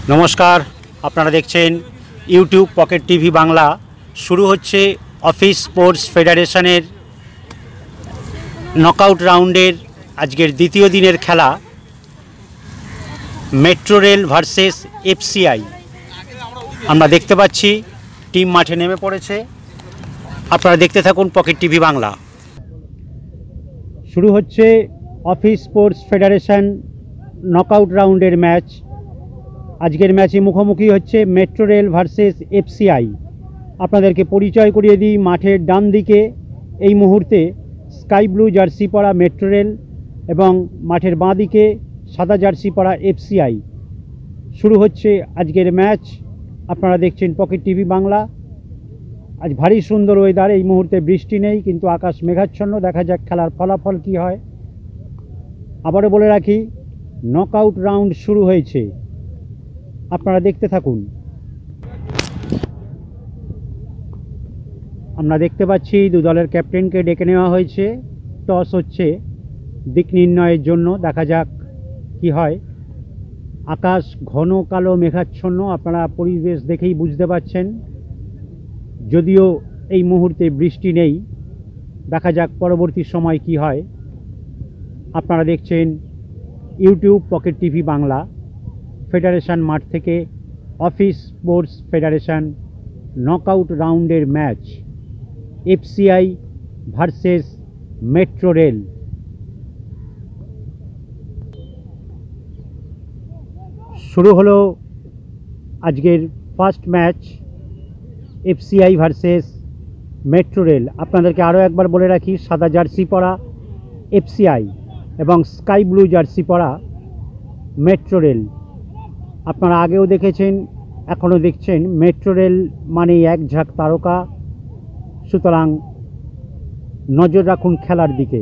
নমস্কার, আপনারা দেখছেন ইউটিউব পকেট টিভি বাংলা। শুরু হচ্ছে অফিস স্পোর্টস ফেডারেশনের নকআউট রাউন্ডের আজকের দ্বিতীয় দিনের খেলা মেট্রো রেল ভার্সেস এফসিআই। আমরা দেখতে পাচ্ছি টিম মাঠে নেমে পড়েছে। আপনারা দেখতে থাকুন পকেট টিভি বাংলা। শুরু হচ্ছে অফিস স্পোর্টস ফেডারেশন নকআউট রাউন্ডের ম্যাচ। আজকের ম্যাচে মুখোমুখি হচ্ছে মেট্রো রেল ভার্সেস এফসিআই। আপনাদেরকে পরিচয় করিয়ে দিই, মাঠের ডান দিকে এই মুহূর্তে স্কাই ব্লু জার্সি পরা মেট্রো রেল এবং মাঠের বাঁ দিকে সাদা জার্সি পরা এফসিআই। শুরু হচ্ছে আজকের ম্যাচ। আপনারা দেখছেন পকেট টিভি বাংলা। আজ ভারী সুন্দর ওয়েদার, এই মুহূর্তে বৃষ্টি নেই কিন্তু আকাশ মেঘাচ্ছন্ন। দেখা যাক খেলার ফলাফল কী হয়। আবারও বলে রাখি, নকআউট রাউন্ড শুরু হয়েছে, আপনারা দেখতে থাকুন। আমরা দেখতে পাচ্ছি দু দলের ক্যাপ্টেনকে ডেকে নেওয়া হয়েছে। টস হচ্ছে দিক নির্ণয়ের জন্য। দেখা যাক কি হয়। আকাশ ঘন কালো মেঘাচ্ছন্ন, আপনারা পরিবেশ দেখেই বুঝতে পারছেন। যদিও এই মুহূর্তে বৃষ্টি নেই, দেখা যাক পরবর্তী সময় কি হয়। আপনারা দেখছেন YouTube pocket TV Bangla. Federation মাঠ থেকে অফিস স্পোর্টস ফেডারেশন নকআউট রাউন্ডের match FCI versus metro rail. শুরু হলো আজকের first match FCI versus metro rail. আপনাদেরকে আরও একবার বলে রাখি, সাদা জার্সি পরা এফসিআই এবং স্কাই ব্লু জার্সি পরা মেট্রো রেল। আপনারা আগেও দেখেছেন, এখনও দেখছেন। মেট্রো রেল মানেই এক ঝাঁক তারকা, সুতরাং নজর রাখুন খেলার দিকে।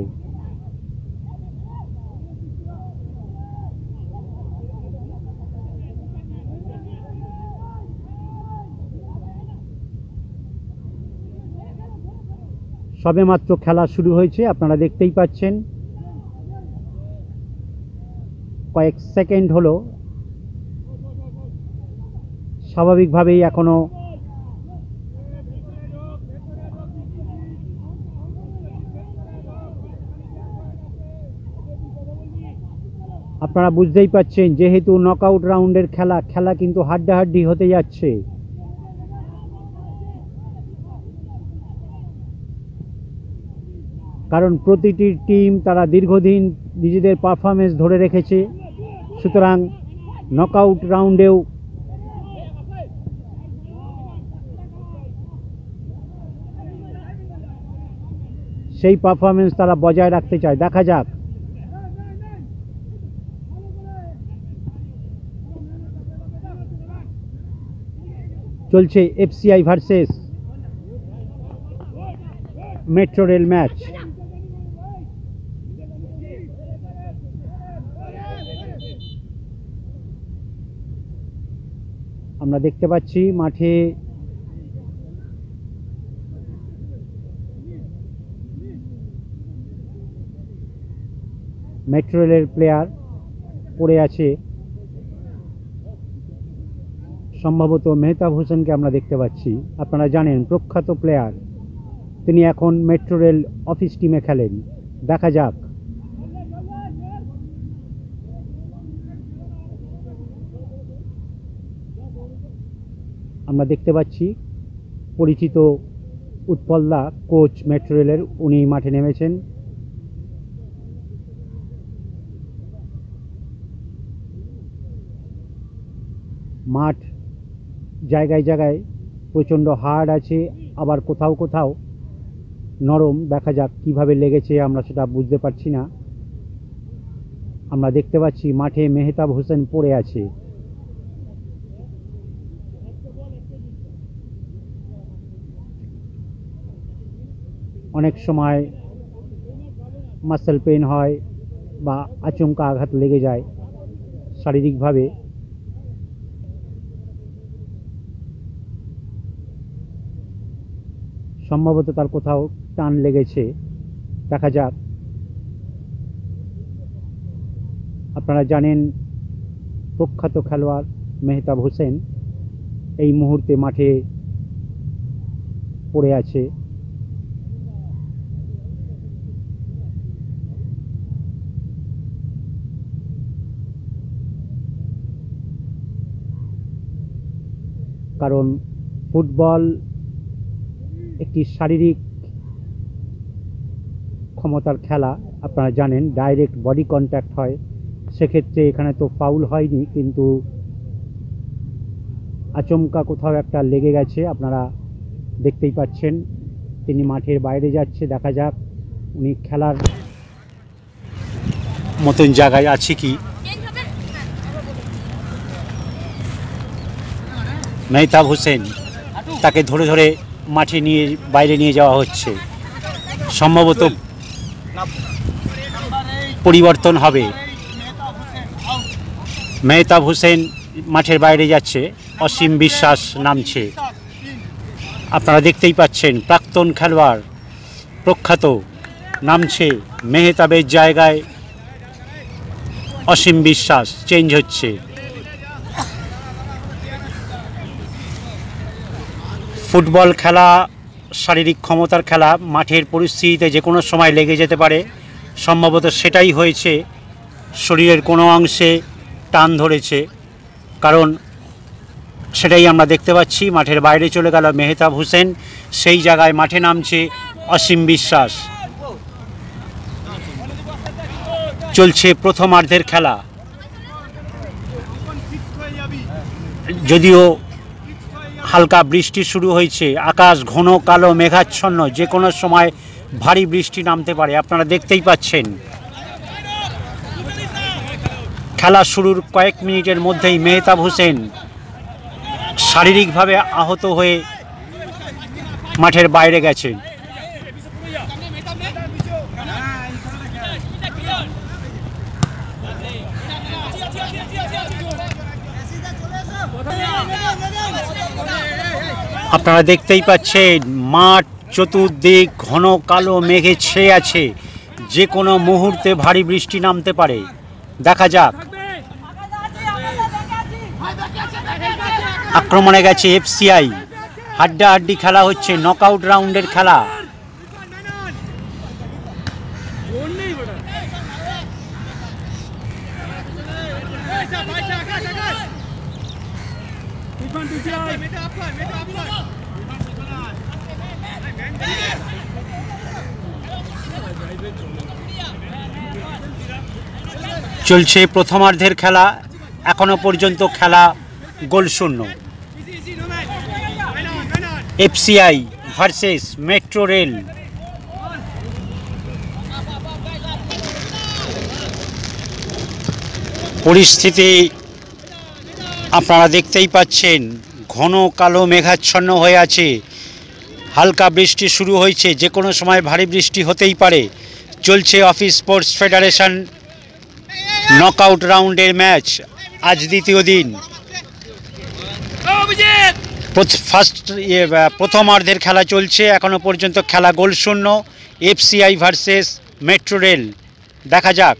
সবেমাত্র খেলা শুরু হয়েছে, আপনারা দেখতেই পাচ্ছেন। কয়েক সেকেন্ড হলো, স্বাভাবিকভাবেই এখনো আপনারা বুঝতেই পাচ্ছেন, যেহেতু নকআউট রাউন্ডের খেলা কিন্তু হাড্ডাহাড্ডি হতে যাচ্ছে। কারণ প্রতিটি টিম তারা দীর্ঘদিন নিজেদের পারফরমেন্স ধরে রেখেছে, সুতরাং নকআউট রাউন্ডেও সেই পারফরমেন্স তারা বজায় রাখতে চায়। দেখা যাক। চলছে FCI versus metro rail match. আমরা দেখতে পাচ্ছি মাঠে মেট্রো রেলের প্লেয়ার পড়ে আছে। সম্ভবত মেহতাব হোসেনকে আমরা দেখতে পাচ্ছি। আপনারা জানেন, প্রখ্যাত প্লেয়ার, তিনি এখন মেট্রো রেল অফিস টিমে খেলেন। দেখা যাক। আমরা দেখতে পাচ্ছি পরিচিত উৎপলদা, কোচ মেট্রো রেলের, উনি মাঠে নেমেছেন। মাঠ জায়গায় জায়গায় প্রচণ্ড হার্ড আছে, আবার কোথাও কোথাও নরম। দেখা যাক কিভাবে লেগেছে, আমরা সেটা বুঝতে পারছি না। আমরা দেখতে পাচ্ছি মাঠে মেহতাব হোসেন পড়ে আছে। অনেক সময় মাসেল পেন হয় বা আচমকা আঘাত লেগে যায় শারীরিকভাবে। সম্ভবত তার কোথাও টান লেগেছে। দেখা যাক। আপনারা জানেন প্রখ্যাত খেলোয়াড় মেহতাব হোসেন এই মুহূর্তে মাঠে পড়ে আছে। কারণ ফুটবল একটি শারীরিক ক্ষমতার খেলা, আপনারা জানেন ডাইরেক্ট বডি কন্ট্যাক্ট হয়, সেক্ষেত্রে এখানে তো ফাউল হয়নি, কিন্তু আচমকা কোথাও একটা লেগে গেছে। আপনারা দেখতেই পাচ্ছেন তিনি মাঠের বাইরে যাচ্ছে, দেখা যাক উনি খেলার মতন জায়গায় আছে কি। মেহতাব হোসেন তাকে ধরে ধরে মাঠে নিয়ে বাইরে নিয়ে যাওয়া হচ্ছে, সম্ভবত পরিবর্তন হবে। মেহতাব হোসেন মাঠের বাইরে যাচ্ছে, অসীম বিশ্বাস নামছে। আপনারা দেখতেই পাচ্ছেন প্রাক্তন খেলোয়াড় প্রখ্যাত নামছে, মেহতাবের জায়গায় অসীম বিশ্বাস চেঞ্জ হচ্ছে। ফুটবল খেলা শারীরিক ক্ষমতার খেলা, মাঠের পরিস্থিতিতে যে কোনো সময় লেগে যেতে পারে, সম্ভবত সেটাই হয়েছে। শরীরের কোনো অংশে টান ধরেছে, কারণ সেটাই আমরা দেখতে পাচ্ছি। মাঠের বাইরে চলে গেল মেহতাব হোসেন, সেই জায়গায় মাঠে নামছে অসীম বিশ্বাস। চলছে প্রথমার্ধের খেলা, যদিও হালকা বৃষ্টি শুরু হয়েছে, আকাশ ঘন কালো মেঘাচ্ছন্ন, যে কোনো সময় ভারী বৃষ্টি নামতে পারে। আপনারা দেখতেই পাচ্ছেন খেলা শুরুর কয়েক মিনিটের মধ্যেই মেহতাব হোসেন শারীরিকভাবে আহত হয়ে মাঠের বাইরে গেছেন। আপনারা দেখতেই পাচ্ছেন মাঠ চতুর্দিক ঘন কালো মেঘে ছেয়ে আছে, যে কোনো মুহূর্তে ভারী বৃষ্টি নামতে পারে। দেখা যাক। আক্রমণে গেছে এফসিআই, হাড্ডাহাড্ডি খেলা হচ্ছে, নকআউট রাউন্ডের খেলা। চলছে প্রথমার্ধের খেলা, এখনো পর্যন্ত খেলা গোলশূন্য। FCI versus metro rail. পরিস্থিতি আপনারা দেখতেই পাচ্ছেন, ঘন কালো মেঘাচ্ছন্ন হয়ে আছে, হালকা বৃষ্টি শুরু হয়েছে, যে কোনো সময় ভারী বৃষ্টি হতেই পারে। চলছে অফিস স্পোর্টস ফেডারেশন নকআউট রাউন্ডের ম্যাচ, আজ দ্বিতীয় দিন। প্রথমার্ধের খেলা চলছে, এখনো পর্যন্ত খেলা গোলশূন্য। FCI versus metro rail. দেখা যাক,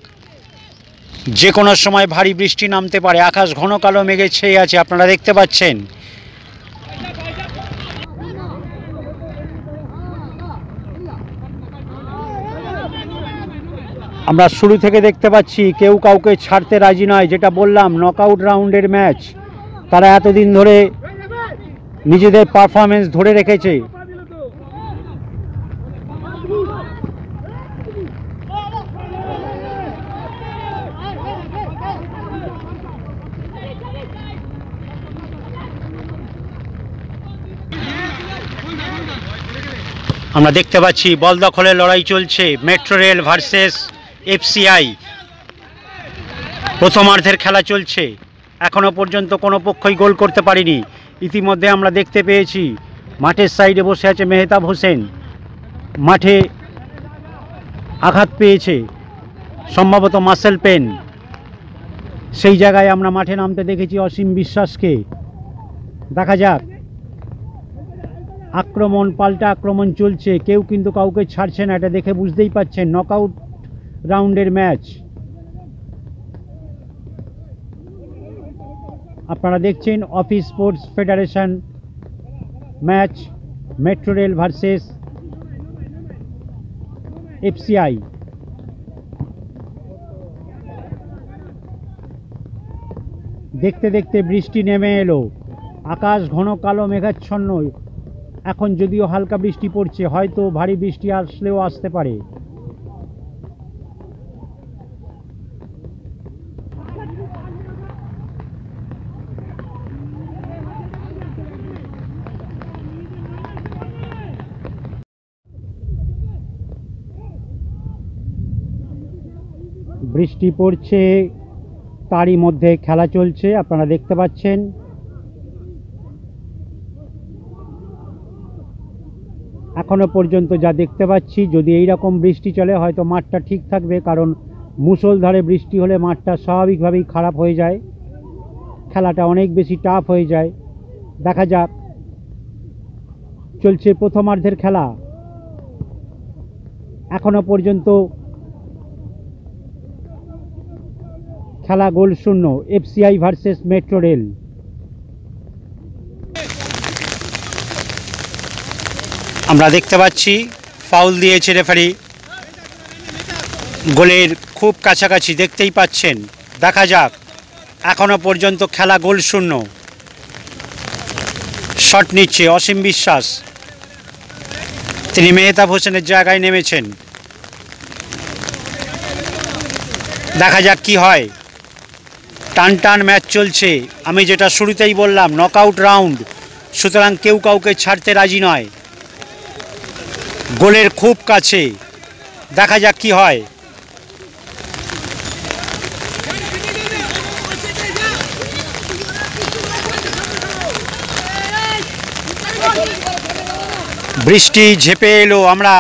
যে কোনো সময় ভারী বৃষ্টি নামতে পারে, আকাশ ঘন কালো মেঘে ছেয়ে আছে, আপনারা দেখতে পাচ্ছেন। আমরা শুরু থেকে দেখতে পাচ্ছি কেউ কাউকে ছাড়তে রাজি নয়, যেটা বললাম নকআউট রাউন্ডের ম্যাচ। তারা এতদিন ধরে নিজেদের পারফরমেন্স ধরে রেখেছে। আমরা দেখতে পাচ্ছি বল দখলের লড়াই চলছে, মেট্রো রেল ভার্সেস এফসিআই। প্রথমার্ধের খেলা চলছে, এখনো পর্যন্ত কোনো পক্ষই গোল করতে পারেনি। ইতিমধ্যে আমরা দেখতে পেয়েছি মাঠের সাইডে বসে আছে মেহতাব হোসেন, মাঠে আঘাত পেয়েছে, সম্ভবত মাসেল পেন। সেই জায়গায় আমরা মাঠে নামতে দেখেছি অসীম বিশ্বাসকে। দেখা যাক, আক্রমণ পাল্টা আক্রমণ চলছে, কেউ কিন্তু কাউকে ছাড়ছে না, এটা দেখে বুঝতেই পারছেন নকআউট রাউন্ডের ম্যাচ। আপনারা দেখছেন office sports federation match metro rail versus FCI. দেখতে দেখতে বৃষ্টি নেমে এলো, আকাশ ঘন কালো মেঘাচ্ছন্ন। এখন যদিও হালকা বৃষ্টি পড়ছে, হয়তো ভারী বৃষ্টি আসলেও আসতে পারে। বৃষ্টি পড়ছে, তারই মধ্যে খেলা চলছে, আপনারা দেখতে পাচ্ছেন। এখনো পর্যন্ত যা দেখতে পাচ্ছি, যদি এই রকম বৃষ্টি চলে হয়তো মাঠটা ঠিক থাকবে, কারণ মুষলধারে বৃষ্টি হলে মাঠটা স্বাভাবিকভাবেই খারাপ হয়ে যায়, খেলাটা অনেক বেশি টাফ হয়ে যায়। দেখা যাক, চলছে প্রথমার্ধের খেলা। এখনো পর্যন্ত খেলা গোল শূন্য, এফসিআই ভার্সেস মেট্রো রেল। আমরা দেখতে পাচ্ছি ফাউল দিয়েছে রেফারি, গোলের খুব কাছাকাছি দেখতেই পাচ্ছেন। দেখা যাক, এখনো পর্যন্ত খেলা গোল শূন্য। শট নিচ্ছে অসীম বিশ্বাস, তিনি মেহতাব হোসেনের জায়গায় নেমেছেন। দেখা যাক কি হয়। টান টান ম্যাচ চলছে, আমি যেটা শুরুতেই বললাম, নকআউট রাউন্ড, সুতরাং কেউ কাউকে ছাড়তে রাজি নয়। গোলের খুব কাছে, দেখা যাক কি হয়। বৃষ্টি ঝেঁপে এলো, আমরা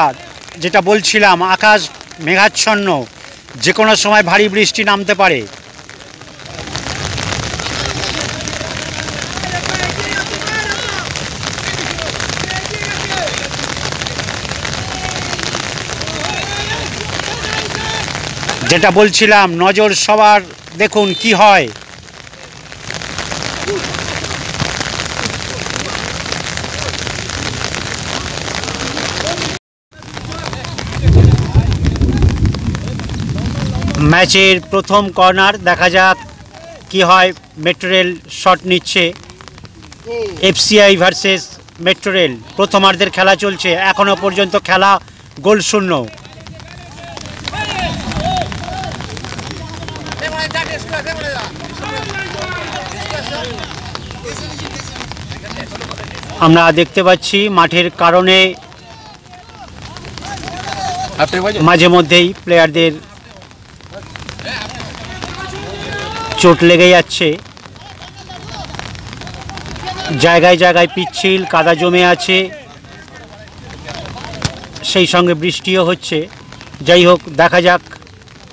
যেটা বলছিলাম, আকাশ মেঘাচ্ছন্ন, যে কোনো সময় ভারী বৃষ্টি নামতে পারে। যেটা বলছিলাম, নজর সবার, দেখুন কি হয়। ম্যাচের প্রথম কর্নার, দেখা যাক কি হয়। মেট্রো রেল শট নিচ্ছে, এফসিআই ভার্সেস মেট্রো রেল। প্রথমার্ধের খেলা চলছে, এখনো পর্যন্ত খেলা গোল শূন্য। আমরা দেখতে পাচ্ছি মাঠের কারণে মাঝে মধ্যেই প্লেয়ারদের চোট লেগে যাচ্ছে, জায়গায় জায়গায় পিচ্ছিল কাদা জমে আছে, সেই সঙ্গে বৃষ্টিও হচ্ছে। যাই হোক, দেখা যাক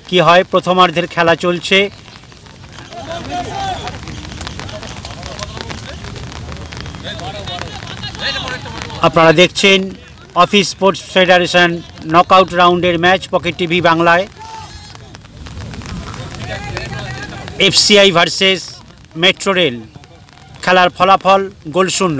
কি হয়। প্রথমার্ধের খেলা চলছে। আপনারা দেখছেন অফিস স্পোর্টস ফেডারেশন নকআউট রাউন্ডের ম্যাচ পকেট টিভি বাংলায়। এফসিআই ভার্সেস মেট্রো রেল, খেলার ফলাফল গোল শূন্য।